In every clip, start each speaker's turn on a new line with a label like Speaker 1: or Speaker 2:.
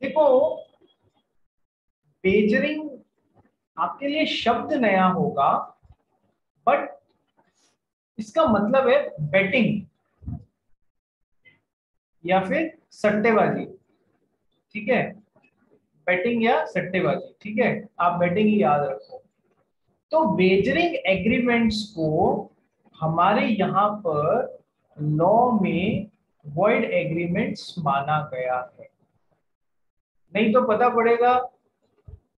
Speaker 1: देखो, वेजरिंग आपके लिए शब्द नया होगा, बट इसका मतलब है बेटिंग या फिर सट्टेबाजी। ठीक है, बेटिंग या सट्टेबाजी। ठीक है, आप बेटिंग ही याद रखो। तो वेजरिंग एग्रीमेंट्स को हमारे यहाँ पर लॉ में वॉइड एग्रीमेंट्स माना गया है। नहीं तो पता पड़ेगा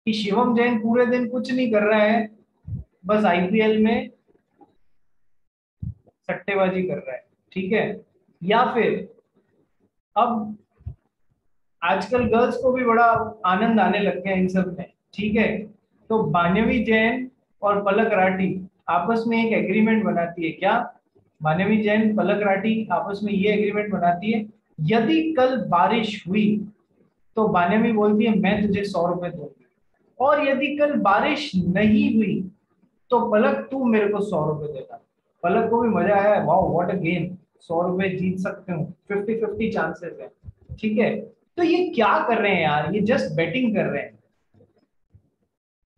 Speaker 1: कि शिवम जैन पूरे दिन कुछ नहीं कर रहा है, बस आईपीएल में सट्टेबाजी कर रहा है। ठीक है, या फिर अब आजकल गर्ल्स को भी बड़ा आनंद आने लग गया इन सब में। ठीक है, तो मानवी जैन और पलक राठी आपस में एक एग्रीमेंट बनाती है। क्या? मानवी जैन पलक राठी आपस में ये एग्रीमेंट बनाती है, यदि कल बारिश हुई तो मानवी बोलती है मैं तुझे 100 रुपए दूंगी, और यदि कल बारिश नहीं हुई तो पलक तू मेरे को 100 रुपए देगा। पलक को भी मजा आया है, वाओ व्हाट अ गेम, 100 रुपए जीत सकते हूँ, 50-50 चांसेस है। ठीक है, तो ये क्या कर रहे हैं यार, ये जस्ट बेटिंग कर रहे हैं।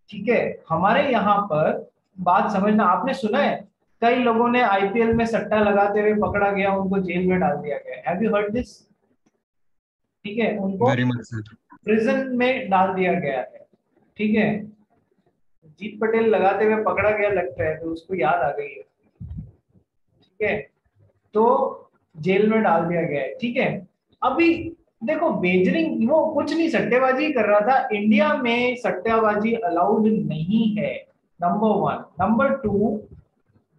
Speaker 1: ठीक है, हमारे यहाँ पर बात समझना, आपने सुना है कई लोगों ने आईपीएल में सट्टा लगाते हुए पकड़ा गया, उनको जेल में डाल दिया गया। Have you heard this? ठीक है, उनको
Speaker 2: वेरी मच सर।
Speaker 1: प्रिजन में डाल दिया गया है। ठीक है, जीत पटेल लगाते हुए पकड़ा गया लगता है, तो उसको याद आ गई है। ठीक है, तो जेल में डाल दिया गया है। ठीक है, अभी देखो, वेजरिंग वो कुछ नहीं, सट्टेबाजी कर रहा था। इंडिया में सट्टेबाजी अलाउड नहीं है, नंबर वन। नंबर टू,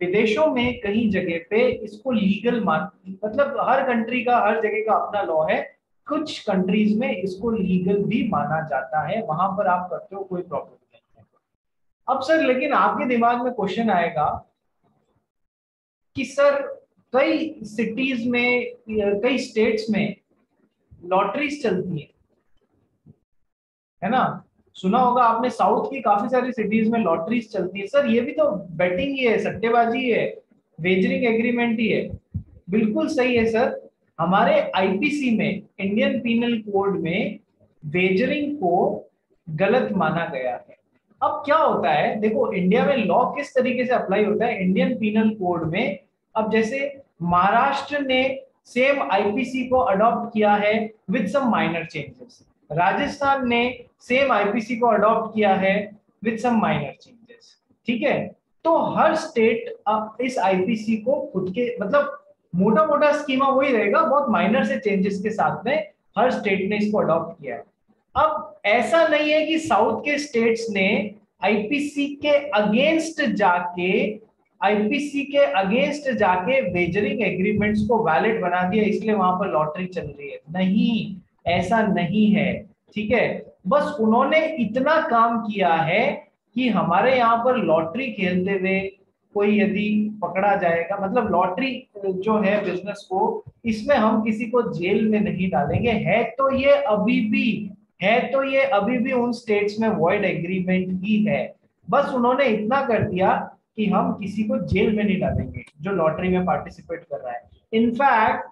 Speaker 1: विदेशों में कई जगह पे इसको लीगल मान, मतलब हर कंट्री का, हर जगह का अपना लॉ है। कुछ कंट्रीज में इसको लीगल भी माना जाता है, वहां पर आप करते हो कोई प्रॉब्लम नहीं है। अब सर, लेकिन आपके दिमाग में क्वेश्चन आएगा कि सर, कई सिटीज में, कई स्टेट्स में लॉटरीज चलती है ना? सुना होगा आपने, साउथ की काफी सारी सिटीज में लॉटरीज चलती है। सर, ये भी तो बेटिंग ही है, सट्टेबाजी है, वेजरिंग एग्रीमेंट ही है। बिल्कुल सही है सर। हमारे आईपीसी में, इंडियन पीनल कोड में, वेजरिंग को गलत माना गया है। अब क्या होता है, देखो इंडिया में लॉ किस तरीके से अप्लाई होता है इंडियन पीनल कोड में। अब जैसे महाराष्ट्र ने सेम आईपीसी को अडॉप्ट किया है with some minor changes, Rajasthan ने सेम आईपीसी को अडॉप्ट किया है विद सम माइनर चेंजेस। ठीक है, तो हर स्टेट इस आईपीसी को खुद के, मतलब मोटा मोटा स्कीमा वही रहेगा, बहुत माइनर से चेंजेस के साथ में हर स्टेट ने इसको अडॉप्ट किया है। अब ऐसा नहीं है कि साउथ के स्टेट्स ने आईपीसी के अगेंस्ट जाके आईपीसी के अगेंस्ट जाके वेजरिंग एग्रीमेंट्स को वैलिड बना दिया, इसलिए वहां पर लॉटरी चल रही है। नहीं, ऐसा नहीं है। ठीक है, बस उन्होंने इतना काम किया है कि हमारे यहाँ पर लॉटरी खेलते हुए कोई यदि पकड़ा जाएगा, मतलब लॉटरी जो है बिजनेस को, इसमें हम किसी को जेल में नहीं डालेंगे। है तो ये अभी भी उन स्टेट्स में वॉइड एग्रीमेंट ही है। बस उन्होंने इतना कर दिया कि हम किसी को जेल में नहीं डालेंगे जो लॉटरी में पार्टिसिपेट कर रहा है। इनफैक्ट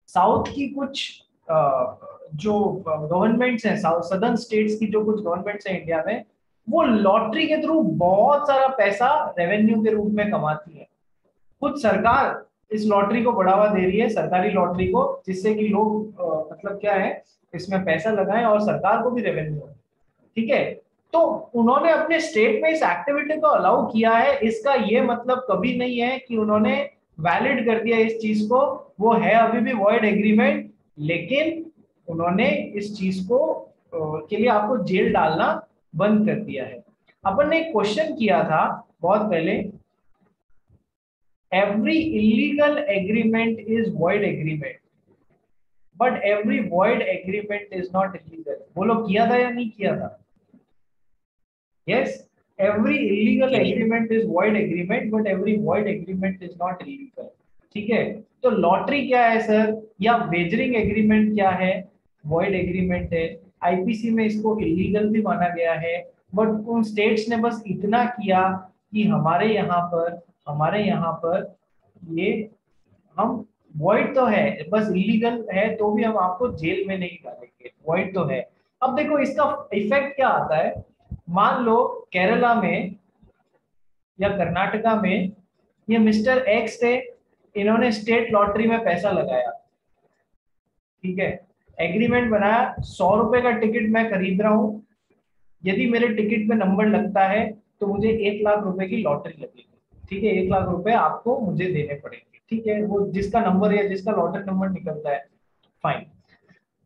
Speaker 1: साउथ की कुछ जो गवर्नमेंट्स हैं, साउथ सदर्न स्टेट्स की जो कुछ गवर्नमेंट्स हैं इंडिया में, वो लॉटरी के थ्रू बहुत सारा पैसा रेवेन्यू के रूप में कमाती है। खुद सरकार इस लॉटरी को बढ़ावा दे रही है, सरकारी लॉटरी को, जिससे कि लोग मतलब क्या है, इसमें पैसा लगाएं और सरकार को भी रेवेन्यू हो। ठीक है, तो उन्होंने अपने स्टेट में इस एक्टिविटी को अलाउ किया है, इसका ये मतलब कभी नहीं है कि उन्होंने वैलिड कर दिया इस चीज को। वो है अभी भी वॉइड एग्रीमेंट, लेकिन उन्होंने इस चीज को के लिए आपको जेल डालना बंद कर दिया है। अपन ने एक क्वेश्चन किया था बहुत पहले, every illegal agreement is void agreement, but every void agreement is not illegal। बोलो, किया था या नहीं किया था? Yes, every illegal agreement is void agreement, but every void agreement is not illegal। ठीक है, तो लॉटरी क्या है सर, या वेजरिंग एग्रीमेंट क्या है? वॉइड एग्रीमेंट है। आईपीसी में इसको इलीगल भी माना गया है, बट उन स्टेट्स ने बस इतना किया कि हमारे यहाँ पर ये हम वॉइड तो है, बस इलीगल है तो भी हम आपको जेल में नहीं डालेंगे, वॉइड तो है। अब देखो इसका इफेक्ट क्या आता है। मान लो केरला में या कर्नाटका में ये मिस्टर एक्स थे, इन्होंने स्टेट लॉटरी में पैसा लगाया, ठीक है, एग्रीमेंट बनाया, 100 रुपए का टिकट मैं खरीद रहा हूँ, यदि मेरे टिकट में नंबर लगता है तो मुझे 1 लाख रुपए की लॉटरी लगेगी, ठीक है, 1 लाख रुपए आपको मुझे देने पड़ेंगे, ठीक है, वो जिसका नंबर या जिसका लॉटरी नंबर निकलता है, फाइन।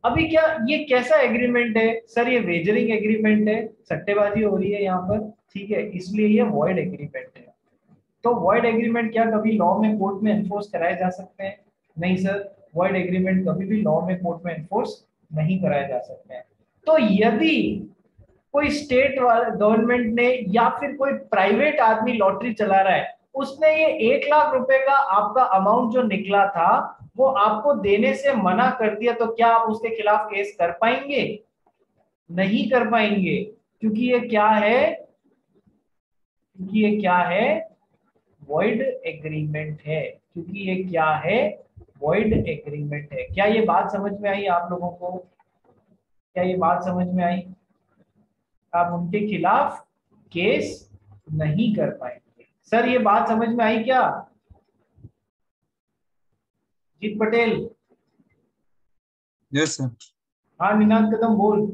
Speaker 1: अभी क्या ये कैसा एग्रीमेंट है सर, ये वेजरिंग एग्रीमेंट है, सट्टेबाजी हो रही है यहाँ पर, ठीक है, इसलिए ये वॉइड एग्रीमेंट है। तो वॉइड एग्रीमेंट क्या कभी लॉ में कोर्ट में एनफोर्स कराए जा सकते हैं? नहीं सर, वॉइड एग्रीमेंट कभी भी लॉ में कोर्ट में एनफोर्स नहीं कराए जा सकते हैं। तो यदि कोई स्टेट गवर्नमेंट ने या फिर कोई प्राइवेट आदमी लॉटरी चला रहा है, उसने ये 1 लाख रुपए का आपका अमाउंट जो निकला था वो आपको देने से मना कर दिया, तो क्या आप उसके खिलाफ केस कर पाएंगे? नहीं कर पाएंगे, क्योंकि ये क्या है, क्योंकि ये क्या है, वॉइड एग्रीमेंट है, क्योंकि ये क्या है, वॉइड एग्रीमेंट है। क्या ये बात समझ में आई आप लोगों को? क्या ये बात समझ में आई? आप उनके खिलाफ केस नहीं कर पाएंगे। सर ये बात समझ में आई क्या? जीत पटेल।
Speaker 2: Yes sir.
Speaker 1: हाँ निनाद कदम बोल।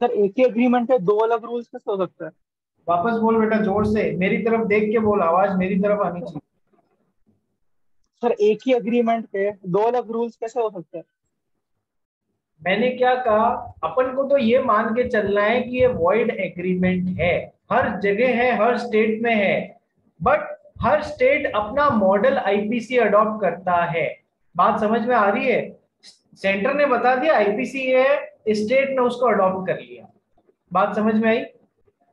Speaker 3: सर एक ही एग्रीमेंट है, दो अलग रूल्स कैसे हो सकता है?
Speaker 1: वापस बोल बेटा, जोर से मेरी तरफ देख के बोल, आवाज मेरी तरफ आनी चाहिए।
Speaker 3: सर एक ही एग्रीमेंट पे दो अलग रूल्स कैसे हो सकते हैं?
Speaker 1: मैंने क्या कहा, अपन को तो ये मान के चलना है कि ये वॉइड एग्रीमेंट है, हर जगह है, हर स्टेट में है, बट हर स्टेट अपना मॉडल आईपीसी अडॉप्ट करता है। बात समझ में आ रही है? सेंटर ने बता दिया आईपीसी ये है, स्टेट ने उसको अडॉप्ट कर लिया। बात समझ में आई?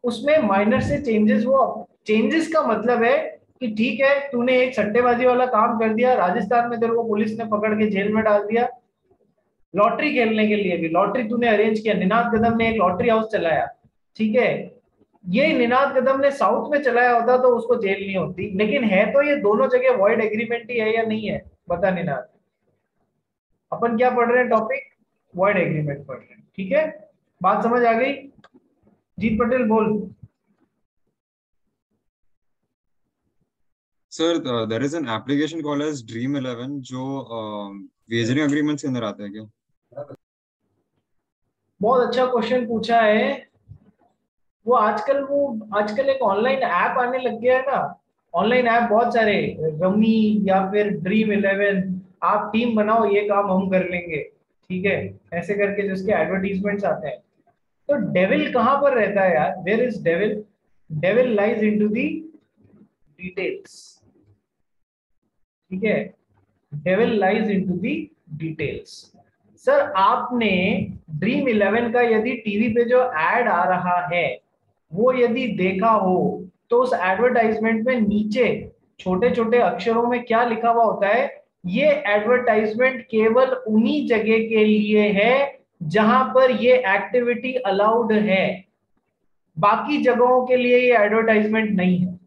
Speaker 1: उसमें माइनर से चेंजेस, वो चेंजेस का मतलब है कि ठीक है तूने एक सट्टेबाजी वाला काम कर दिया, राजस्थान में तेरे को पुलिस ने पकड़ के जेल में डाल दिया, लॉटरी खेलने के लिए भी लॉटरी तूने अरेंज किया, निनाद कदम ने एक लॉटरी हाउस चलाया, ठीक है, ये निनाद कदम ने साउथ में चलाया होता तो उसको जेल नहीं होती, लेकिन है तो ये दोनों जगह वॉइड एग्रीमेंट ही है या नहीं है? बता निनाद। अपन क्या पढ़ रहे हैं टॉपिक? वॉइड एग्रीमेंट पढ़ रहे हैं, ठीक है, बात समझ आ गई? जीत पटेल बोल।
Speaker 2: Sir there is an application called as Dream 11 जो वेजरिंग अग्रीमेंट्स के अंदर आता है क्या?
Speaker 1: बहुत अच्छा क्वेश्चन पूछा है। वो आजकल एक ऑनलाइन ऐप आने लग गया है ना, ऑनलाइन ऐप बहुत सारे, रमी या फिर ड्रीम 11, आप टीम बनाओ ये काम हम कर लेंगे, ठीक है, ऐसे करके जिसके एडवर्टीजमेंट्स आते हैं। तो डेविल कहाँ पर रहता है यार? Where is devil? Devil lies into the details, ठीक है, devil lies into the details. Sir आपने ड्रीम 11 का यदि टीवी पे जो एड आ रहा है वो यदि देखा हो, तो उस एडवर्टाइजमेंट में नीचे छोटे छोटे अक्षरों में क्या लिखा हुआ होता है? ये एडवर्टाइजमेंट केवल उन्हीं जगह के लिए है जहां पर ये एक्टिविटी अलाउड है, बाकी जगहों के लिए ये एडवर्टाइजमेंट नहीं है।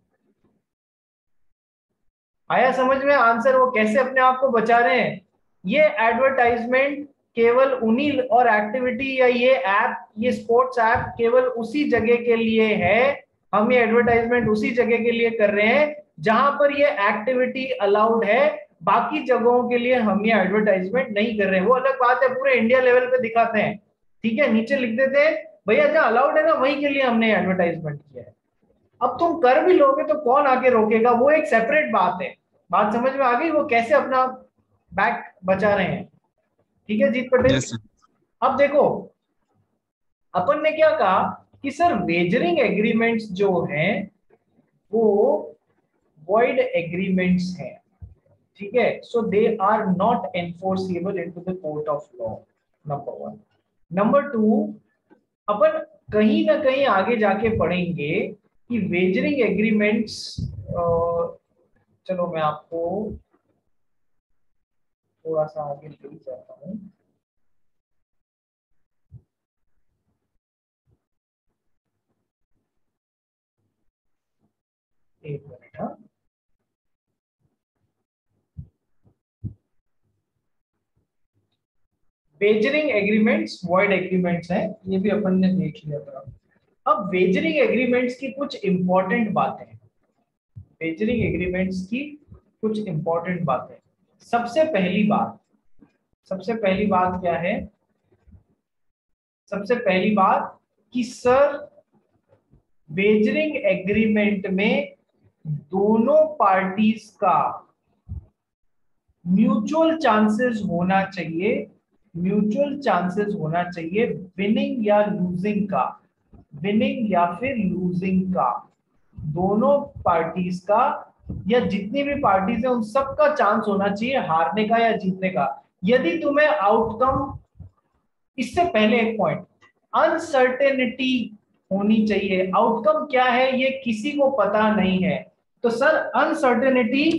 Speaker 1: आया समझ में आंसर, वो कैसे अपने आप को बचा रहे हैं? ये एडवर्टाइजमेंट केवल उन्हीं, और एक्टिविटी या ये ऐप, ये स्पोर्ट्स ऐप केवल उसी जगह के लिए है, हम ये एडवर्टाइजमेंट उसी जगह के लिए कर रहे हैं जहां पर ये एक्टिविटी अलाउड है, बाकी जगहों के लिए हम ये एडवर्टाइजमेंट नहीं कर रहे हैं। वो अलग बात है, पूरे इंडिया लेवल पे दिखाते हैं, ठीक है, नीचे लिख देते हैं भैया जहां अलाउड है ना वहीं के लिए हमने एडवर्टाइजमेंट किया है। अब तुम कर भी लोगे तो कौन आके रोकेगा, वो एक सेपरेट बात है। बात समझ में आ गई वो कैसे अपना बैक बचा रहे हैं? ठीक है जीत पटेल।
Speaker 2: Yes sir.
Speaker 1: अब देखो अपन ने क्या कहा कि सर वेजरिंग एग्रीमेंट्स जो हैं वो वॉइड एग्रीमेंट्स हैं, ठीक है, so they are not enforceable into the court of law, number one. Number two, अपन कहीं ना कहीं आगे जाके पढ़ेंगे कि वेजरिंग एग्रीमेंट्स, चलो मैं आपको थोड़ा सा आगे ले जाता हूँ। एक मिनट, हाँ। वेजरिंग एग्रीमेंट्स वॉइड एग्रीमेंट्स हैं, ये भी अपन ने देख लिया था। अब वेजरिंग एग्रीमेंट्स की कुछ इंपॉर्टेंट बातें, वेजरिंग एग्रीमेंट्स की कुछ इंपॉर्टेंट बातें। सबसे पहली बात क्या है? सबसे पहली बात कि सर वेजरिंग एग्रीमेंट में दोनों पार्टीज का म्यूचुअल चांसेस होना चाहिए, म्यूचुअल चांसेस होना चाहिए विनिंग या लूजिंग का, विनिंग या फिर लूजिंग का, दोनों पार्टीज का या जितनी भी पार्टीज है उन सब का चांस होना चाहिए हारने का या जीतने का। यदि तुम्हें आउटकम, इससे पहले एक पॉइंट, अनसर्टेनिटी होनी चाहिए। आउटकम क्या है ये किसी को पता नहीं है, तो सर अनसर्टेनिटी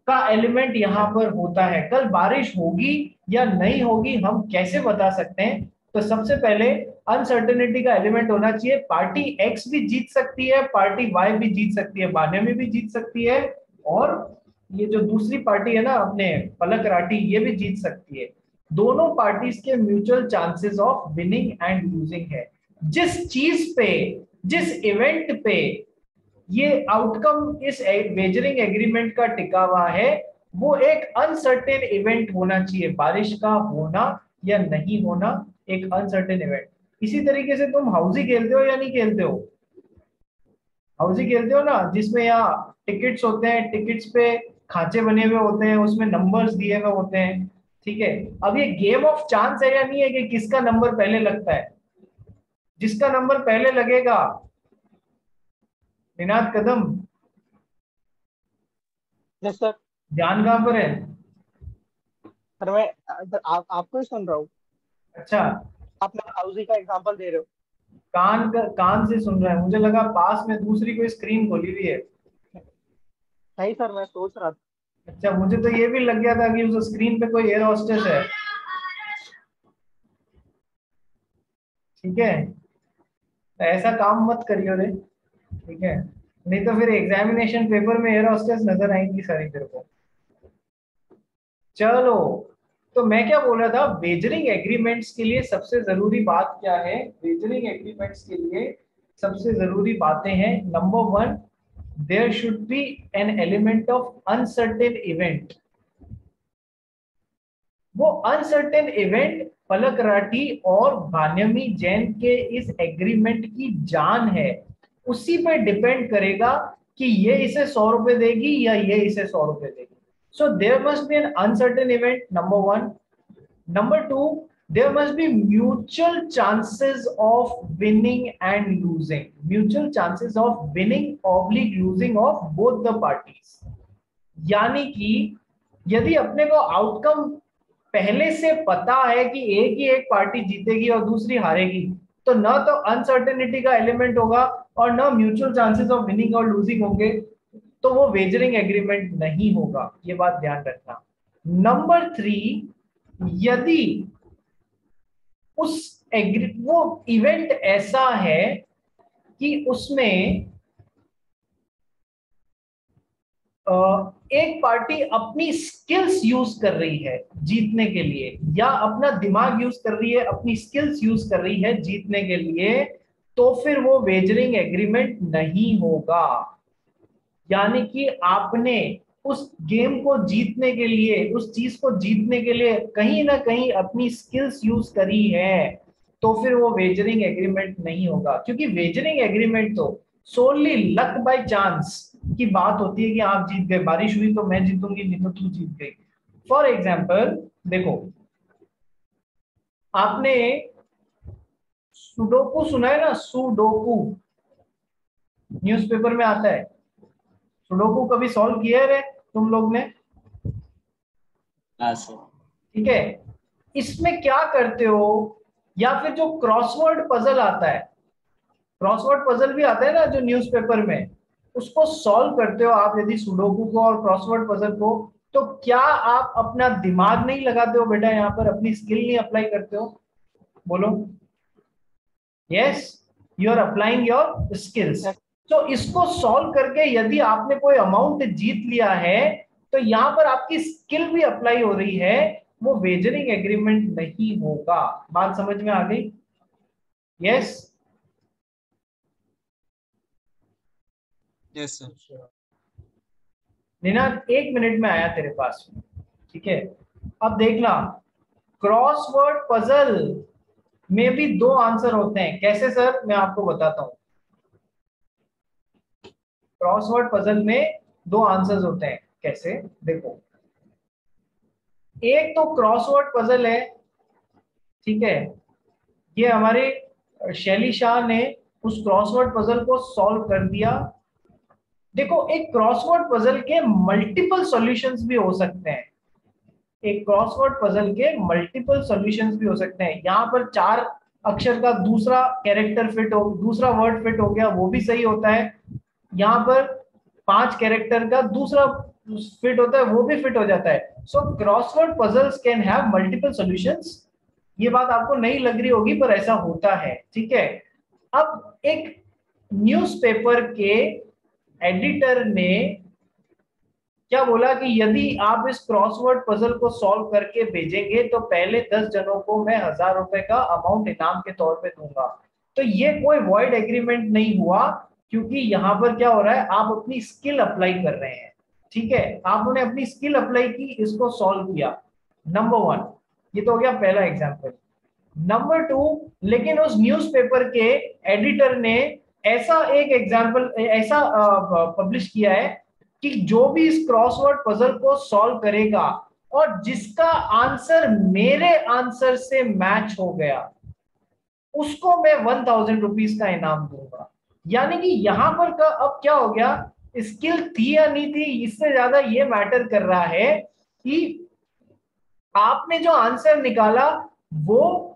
Speaker 1: का एलिमेंट यहां पर होता है। कल बारिश होगी या नहीं होगी हम कैसे बता सकते हैं? तो सबसे पहले अनसर्टेनिटी का एलिमेंट होना चाहिए। पार्टी एक्स भी जीत सकती है, पार्टी वाई भी जीत सकती है, बान्हे में भी जीत सकती है, और ये जो दूसरी पार्टी है ना अपने पलक राठी, ये भी जीत सकती है। दोनों पार्टीज के mutual chances of winning and losing है। जिस चीज पे, जिस इवेंट पे ये आउटकम इस वेजरिंग एग्रीमेंट का टिका हुआ है, वो एक अनसर्टेन इवेंट होना चाहिए। बारिश का होना या नहीं होना एक अनसर्टेन इवेंट। इसी तरीके से तुम हाउसी खेलते हो या नहीं खेलते हो? हाउसी खेलते हो ना, जिसमें यहाँ टिकट्स होते हैं, टिकट्स पे खांचे बने हुए होते हैं, उसमें नंबर्स दिए हुए होते हैं, ठीक है। अब ये गेम ऑफ चांस है या नहीं है कि किसका नंबर पहले लगता है? जिसका नंबर पहले लगेगा, निनाद कदम,
Speaker 3: यस सर।
Speaker 1: ध्यान कहां पर है?
Speaker 3: सर मैं आपको ही सुन रहा हूँ।
Speaker 1: अच्छा,
Speaker 3: आप मेरे हाउसी का एग्जांपल दे रहे हो।
Speaker 1: कान से सुन रहा है, मुझे लगा पास में दूसरी कोई स्क्रीन खोली हुई है।
Speaker 3: नहीं सर, मैं सोच रहा था।
Speaker 1: अच्छा, मुझे तो ये भी लग गया था कि उस स्क्रीन पे कोई एयर होस्टेस है। ठीक है, तो ऐसा काम मत करियो रे, ठीक है, नहीं तो फिर एग्जामिनेशन पेपर में एयर होस्टेस नजर आएंगी सारी तेरे को। चलो, तो मैं क्या बोल रहा था, वेजरिंग एग्रीमेंट्स के लिए सबसे जरूरी बात क्या है? वेजरिंग एग्रीमेंट्स के लिए सबसे जरूरी बातें हैं, number 1, there should be an element of uncertain event. वो अनसर्टेन इवेंट पलक राठी और भान्यमी जैन के इस एग्रीमेंट की जान है। उसी पे डिपेंड करेगा कि ये इसे 100 रुपए देगी या ये इसे 100 रुपए देगी। So there must be an uncertain event, number 1. Number 2, there must be mutual chances of winning and losing. Mutual chances of winning oblique losing of both the parties. यानी कि यदि अपने को आउटकम पहले से पता है कि एक ही एक पार्टी जीतेगी और दूसरी हारेगी, तो न तो अनसर्टेनिटी का एलिमेंट होगा और न म्यूचुअल चांसेस ऑफ विनिंग और लूजिंग होंगे, तो वो वेजरिंग एग्रीमेंट नहीं होगा। ये बात ध्यान रखना। नंबर 3, यदि वो इवेंट ऐसा है कि उसमें एक पार्टी अपनी स्किल्स यूज कर रही है जीतने के लिए, या अपना दिमाग यूज कर रही है, अपनी स्किल्स यूज कर रही है जीतने के लिए, तो फिर वो वेजरिंग एग्रीमेंट नहीं होगा। यानी कि आपने उस गेम को जीतने के लिए, उस चीज को जीतने के लिए कहीं ना कहीं अपनी स्किल्स यूज करी है, तो फिर वो वेजरिंग एग्रीमेंट नहीं होगा। क्योंकि वेजरिंग एग्रीमेंट तो सोनली लक बाय चांस की बात होती है कि आप जीत गए, बारिश हुई तो मैं जीतूंगी, नहीं तो तू जीत गई। फॉर एग्जाम्पल देखो, आपने सुडोकू सुना है ना? सुडोकू न्यूज़पेपर में आता है। सुडोकू कभी सॉल्व किया है रे तुम लोग ने? ठीक है, इसमें क्या करते हो, या फिर जो क्रॉसवर्ड पजल आता है, क्रॉसवर्ड पजल भी आता है ना जो न्यूज़पेपर में, उसको सॉल्व करते हो आप यदि सुडोकू को और क्रॉसवर्ड पजल को, तो क्या आप अपना दिमाग नहीं लगाते हो बेटा? यहाँ पर अपनी स्किल नहीं अप्लाई करते हो? बोलो। Yes, you are applying your skills. तो इसको सॉल्व करके यदि आपने कोई अमाउंट जीत लिया है, तो यहां पर आपकी स्किल भी अप्लाई हो रही है। वो वेजरिंग एग्रीमेंट नहीं होगा। बात समझ में आ गई? Yes.
Speaker 2: Yes sir.
Speaker 1: Ninad 1 minute में आया तेरे पास में, ठीक है। अब देखना, क्रॉसवर्ड पजल में भी 2 आंसर होते हैं। कैसे सर? मैं आपको बताता हूं। क्रॉसवर्ड पजल में 2 आंसर्स होते हैं। कैसे? देखो, एक तो क्रॉसवर्ड पजल है, ठीक है। ये हमारे शैली शाह ने उस क्रॉसवर्ड पजल को सॉल्व कर दिया। देखो, एक क्रॉसवर्ड पजल के मल्टीपल सॉल्यूशंस भी हो सकते हैं। एक क्रॉसवर्ड पजल के मल्टीपल सॉल्यूशंस भी हो सकते हैं। यहाँ पर 4 अक्षर का दूसरा कैरेक्टर फिट हो, दूसरा वर्ड फिट हो गया, वो भी सही होता है। यहाँ पर 5 कैरेक्टर का दूसरा फिट होता है, वो भी फिट हो जाता है। So crossword puzzles can have multiple solutions. ये बात आपको नहीं लग रही होगी, पर ऐसा होता है, ठीक है। अब एक न्यूज़पेपर के एडिटर ने क्या बोला कि यदि आप इस क्रॉसवर्ड पजल को सॉल्व करके भेजेंगे तो पहले 10 जनों को मैं 1000 रुपए का अमाउंट इनाम के तौर पे दूंगा। तो ये कोई वॉइड एग्रीमेंट नहीं हुआ, क्योंकि यहाँ पर क्या हो रहा है, आप अपनी स्किल अप्लाई कर रहे हैं, ठीक है। आपने अपनी स्किल अप्लाई की, इसको सॉल्व किया। नंबर 1, ये तो हो गया पहला एग्जाम्पल। नंबर 2, लेकिन उस न्यूज़पेपर के एडिटर ने ऐसा एक एग्जाम्पल ऐसा पब्लिश किया है कि जो भी इस क्रॉसवर्ड पजल को सॉल्व करेगा और जिसका आंसर मेरे आंसर से मैच हो गया, उसको मैं 1000 रुपीज का इनाम दूंगा। यानी कि यहां पर का अब क्या हो गया, स्किल थी या नहीं थी, इससे ज्यादा ये मैटर कर रहा है कि आपने जो आंसर निकाला वो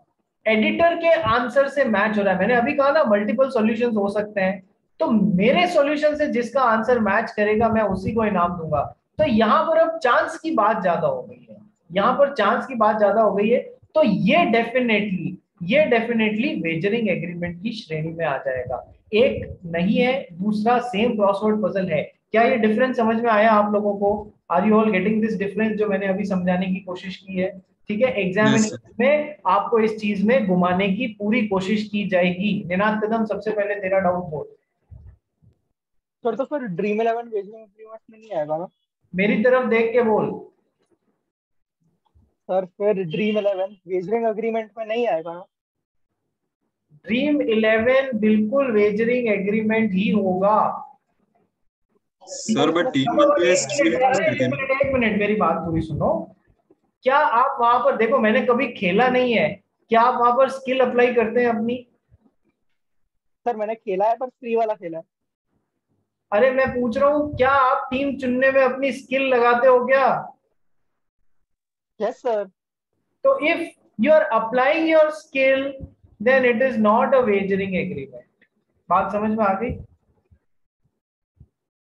Speaker 1: एडिटर के आंसर से मैच हो रहा है। मैंने अभी कहा ना, मल्टीपल सॉल्यूशंस हो सकते हैं, तो मेरे सॉल्यूशन से जिसका आंसर मैच करेगा मैं उसी को इनाम दूंगा। तो यहां पर अब चांस की बात ज्यादा हो गई है, यहां पर चांस की बात ज्यादा हो गई है। तो ये डेफिनेटली वेजरिंग एग्रीमेंट की श्रेणी में आ जाएगा। एक नहीं है, दूसरा सेम क्रॉसवर्ड पजल है। क्या ये डिफरेंस समझ में आया आप लोगों को? Are you all getting this difference जो मैंने अभी समझाने की कोशिश की है? ठीक है,
Speaker 2: यस सर।
Speaker 1: एग्जामिनेशन में आपको इस चीज में घुमाने की पूरी कोशिश की जाएगी। निनाद कदम, सबसे पहले तेरा डाउट बोल।
Speaker 3: सर तो फिर ड्रीम इलेवन वेजिंग एग्रीमेंट में नहीं आएगा ना?
Speaker 1: मेरी तरफ देख के बोल।
Speaker 3: सर फिर ड्रीम इलेवन वेजिंग एग्रीमेंट में नहीं आएगा ना?
Speaker 1: ड्रीम 11 बिल्कुल वेजरिंग एग्रीमेंट ही होगा।
Speaker 2: सर बट टीम में तो ये स्किल यूज करती है ना।
Speaker 1: एक मिनट, मेरी बात पूरी सुनो। क्या आप वहां पर देखो, मैंने कभी खेला नहीं है, क्या आप वहां पर स्किल अप्लाई करते हैं अपनी?
Speaker 3: सर मैंने खेला है पर फ्री वाला खेला है।
Speaker 1: अरे मैं पूछ रहा हूँ, क्या आप टीम चुनने में अपनी स्किल लगाते हो क्या?
Speaker 3: Yes sir.
Speaker 1: तो if you are applying your skill, then it is not a wagering agreement. बात समझ में आ गई?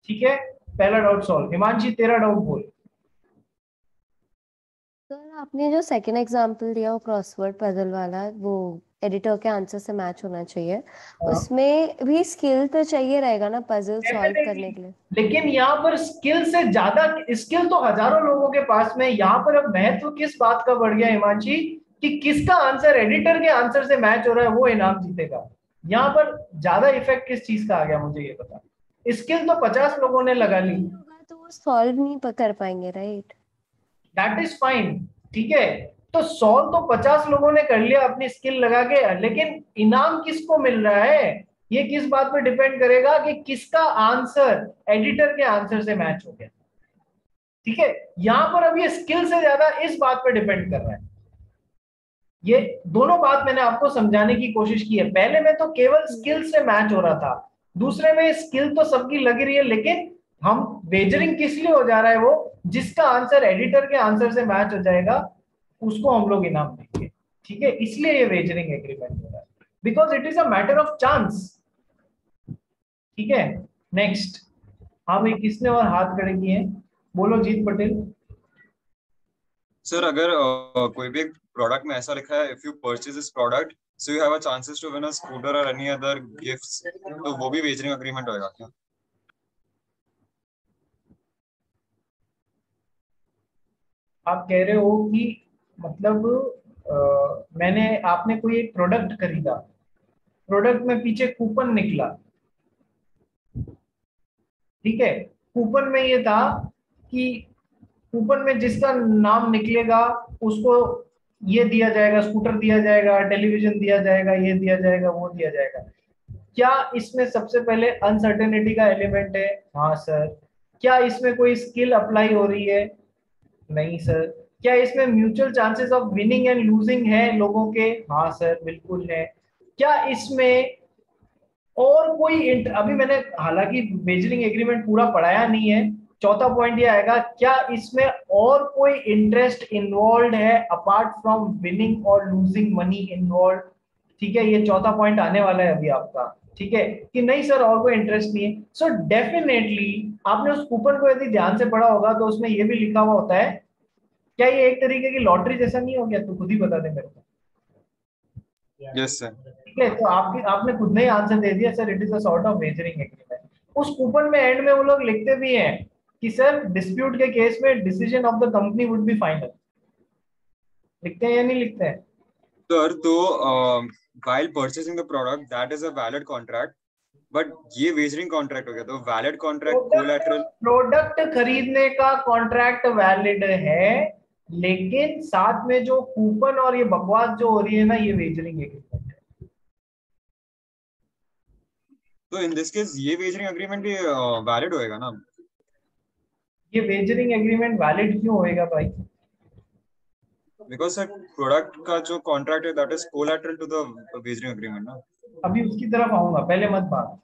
Speaker 1: ठीक है, पहला डाउट सॉल्व। हिमांशी, तेरा डाउट बोल।
Speaker 4: सर आपने जो सेकंड एग्जांपल दिया वो क्रॉसवर्ड पजल वाला, वो एडिटर के आंसर से मैच होना चाहिए, उसमें भी स्किल तो चाहिए रहेगा ना पजल सॉल्व करने के लिए।
Speaker 1: लेकिन यहाँ पर स्किल से ज्यादा, स्किल तो हजारों लोगों के पास में, यहाँ पर अब महत्व किस बात का बढ़ गया हिमांशी, कि किसका आंसर एडिटर के आंसर से मैच हो रहा है वो इनाम जीतेगा। यहाँ पर ज्यादा इफेक्ट किस चीज का आ गया, मुझे ये बता। स्किल तो 50 लोगों ने लगा ली,
Speaker 4: होगा तो वो सॉल्व नहीं कर पाएंगे, राइट?
Speaker 1: दैट इज फाइन, ठीक है। तो सॉल्व तो 50 लोगों ने कर लिया अपनी स्किल लगा के, लेकिन इनाम किसको मिल रहा है, ये किस बात पर डिपेंड करेगा कि किसका आंसर एडिटर के आंसर से मैच हो गया। ठीक है, यहां पर अब ये स्किल से ज्यादा इस बात पर डिपेंड कर रहा है। ये दोनों बात मैंने आपको समझाने की कोशिश की है। पहले में तो केवल स्किल से मैच हो रहा था, दूसरे में स्किल तो सबकी लग रही है, लेकिन हम वेजरिंग किस लिए हो जा रहा है, वो जिसका आंसर एडिटर के आंसर से मैच हो जाएगा उसको हम लोग इनाम देंगे। ठीक है, इसलिए ये वेजरिंग एग्रीमेंट हो रहा है, because it is a matter of chance. ठीक है, नेक्स्ट। हाँ भाई, किसने और हाथ खड़े किए हैं? बोलो जीत पटेल।
Speaker 2: सर अगर कोई भी प्रोडक्ट में ऐसा लिखा है if you purchase this product so you have a chances to win a scooter और एनी अदर गिफ्ट्स, तो वो भी वेजरिंग एग्रीमेंट होएगा क्या?
Speaker 1: आप कह रहे हो कि मतलब मैंने आपने कोई एक प्रोडक्ट खरीदा, प्रोडक्ट में पीछे कूपन निकला, ठीक है। कूपन में ये था कि कूपन में जिसका नाम निकलेगा उसको ये दिया जाएगा, स्कूटर दिया जाएगा, टेलीविजन दिया जाएगा, ये दिया जाएगा, वो दिया जाएगा। क्या इसमें सबसे पहले अनसर्टेनिटी का एलिमेंट है? हाँ सर। क्या इसमें कोई स्किल अप्लाई हो रही है? नहीं सर। क्या इसमें mutual chances of winning and losing है लोगों के? हाँ सर बिल्कुल है। क्या इसमें और कोई अभी मैंने हालांकि वेजरिंग एग्रीमेंट पूरा पढ़ाया नहीं है, चौथा पॉइंट ये आएगा, क्या इसमें और कोई इंटरेस्ट इन्वॉल्व है अपार्ट फ्रॉम विनिंग और लूजिंग मनी इन्वॉल्व? ठीक है, ये चौथा पॉइंट आने वाला है अभी आपका, ठीक है, कि नहीं सर और कोई इंटरेस्ट नहीं है। सो डेफिनेटली आपने उस कूपन को यदि ध्यान से पढ़ा होगा तो उसमें ये भी लिखा हुआ होता है। क्या ये एक तरीके की लॉटरी जैसा नहीं हो गया? तू खुद ही बता दे मेरे को।
Speaker 2: Yes sir.
Speaker 1: ठीक है, तो आपने खुद ने ही आंसर दे दिया sir, it is a sort of wagering agreement. उस कूपन में एंड में वो लोग लिखते भी हैं कि सर डिस्प्यूट के केस में decision of the company would be final. लिखते हैं या नहीं लिखते हैं?
Speaker 2: सर तो while purchasing the product that is a valid contract, but ये वेजरिंग कॉन्ट्रैक्ट हो गया, तो वैलिड कॉन्ट्रैक्ट कोलैटरल।
Speaker 1: प्रोडक्ट खरीदने का कॉन्ट्रैक्ट वैलिड है, लेकिन साथ में जो कूपन और ये बकवास जो हो रही है ना, ये वेजरिंग एग्रीमेंट है।
Speaker 2: तो इन दिस केस ये वेजरिंग एग्रीमेंट भी वैलिड होएगा ना?
Speaker 1: ये वेजरिंग एग्रीमेंट वैलिड क्यों होएगा भाई?
Speaker 2: बिकॉज सर प्रोडक्ट का जो कॉन्ट्रैक्ट है that is collateral to the wagering agreement ना।
Speaker 1: अभी उसकी तरफ आऊंगा, पहले मत बात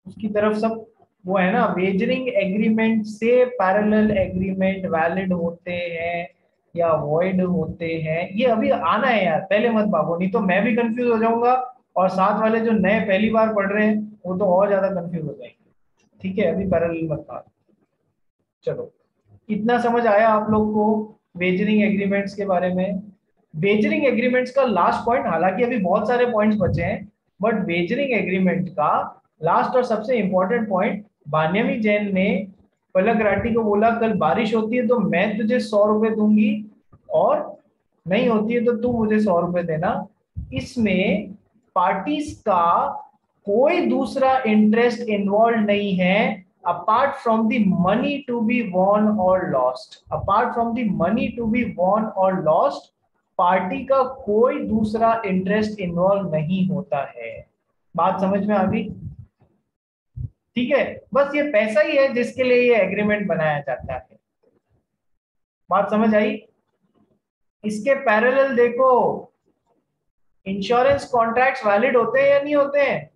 Speaker 1: उसकी तरफ। सब वो है ना, वेजरिंग एग्रीमेंट से पैरेलल एग्रीमेंट वैलिड होते हैं या वॉइड होते हैं, ये अभी आना है यार, पहले मत भागो, नहीं तो मैं भी कंफ्यूज हो जाऊंगा और साथ वाले जो नए पहली बार पढ़ रहे हैं वो तो और ज्यादा कंफ्यूज हो जाएंगे। ठीक है, अभी पैरेलल मत भाग। चलो, इतना समझ आया आप लोग को वेजरिंग एग्रीमेंट्स के बारे में? वेजरिंग एग्रीमेंट्स का लास्ट पॉइंट, हालांकि अभी बहुत सारे पॉइंट्स बचे हैं, बट वेजरिंग एग्रीमेंट का लास्ट और सबसे इंपॉर्टेंट पॉइंट, भान्यमी जैन ने पलक राठी को बोला कल बारिश होती है तो मैं तुझे 100 रुपए दूंगी और नहीं होती है तो तू मुझे 100 रुपए देना। इसमें पार्टीज का कोई दूसरा इंटरेस्ट इन्वॉल्व नहीं है apart from the money to be won or lost। apart from the money to be won or lost, party का कोई दूसरा इंटरेस्ट इन्वॉल्व नहीं होता है। बात समझ में आ गई? ठीक है, बस ये पैसा ही है जिसके लिए ये एग्रीमेंट बनाया जाता है। बात समझ आई? इसके पैरेलल देखो, इंश्योरेंस कॉन्ट्रैक्ट्स वैलिड होते हैं या नहीं होते हैं?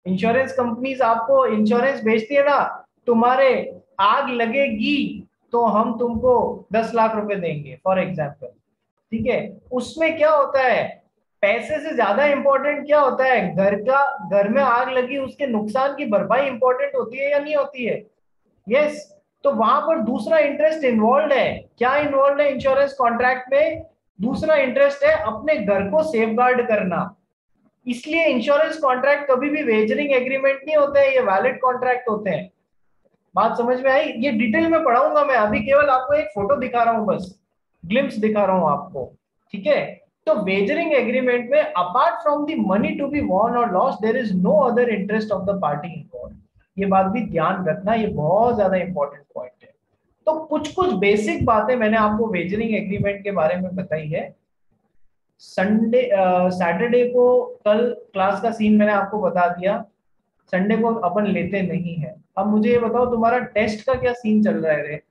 Speaker 1: इंश्योरेंस कंपनीज आपको इंश्योरेंस बेचती है ना, तुम्हारे आग लगेगी तो हम तुमको 10 लाख रुपए देंगे फॉर एग्जाम्पल। ठीक है, उसमें क्या होता है, पैसे से ज्यादा इंपॉर्टेंट क्या होता है, घर में आग लगी उसके नुकसान की भरपाई इंपॉर्टेंट होती है या नहीं होती है? यस। तो वहां पर दूसरा इंटरेस्ट इन्वॉल्व है। क्या इन्वॉल्व है इंश्योरेंस कॉन्ट्रैक्ट में? दूसरा इंटरेस्ट है अपने घर को सेफगार्ड करना। इसलिए इंश्योरेंस कॉन्ट्रैक्ट कभी भी वेजरिंग एग्रीमेंट नहीं होते हैं, ये वैलिड कॉन्ट्रैक्ट होते हैं। बात समझ में आई? ये डिटेल में पढ़ाऊंगा मैं, अभी केवल आपको एक फोटो दिखा रहा हूं, बस ग्लिम्स दिखा रहा हूं आपको। ठीक है, तो वेजरिंग एग्रीमेंट में apart from the money to be won और lost there is no other interest of the party involve. ये बात भी ध्यान रखना, ये बहुत ज्यादा इंपॉर्टेंट पॉइंट है। तो कुछ कुछ बेसिक बातें मैंने आपको वेजरिंग एग्रीमेंट के बारे में बताई है। संडे सैटरडे को कल क्लास का सीन मैंने आपको बता दिया, संडे को अपन लेते नहीं है। अब मुझे ये बताओ तुम्हारा टेस्ट का क्या सीन चल रहा है रे?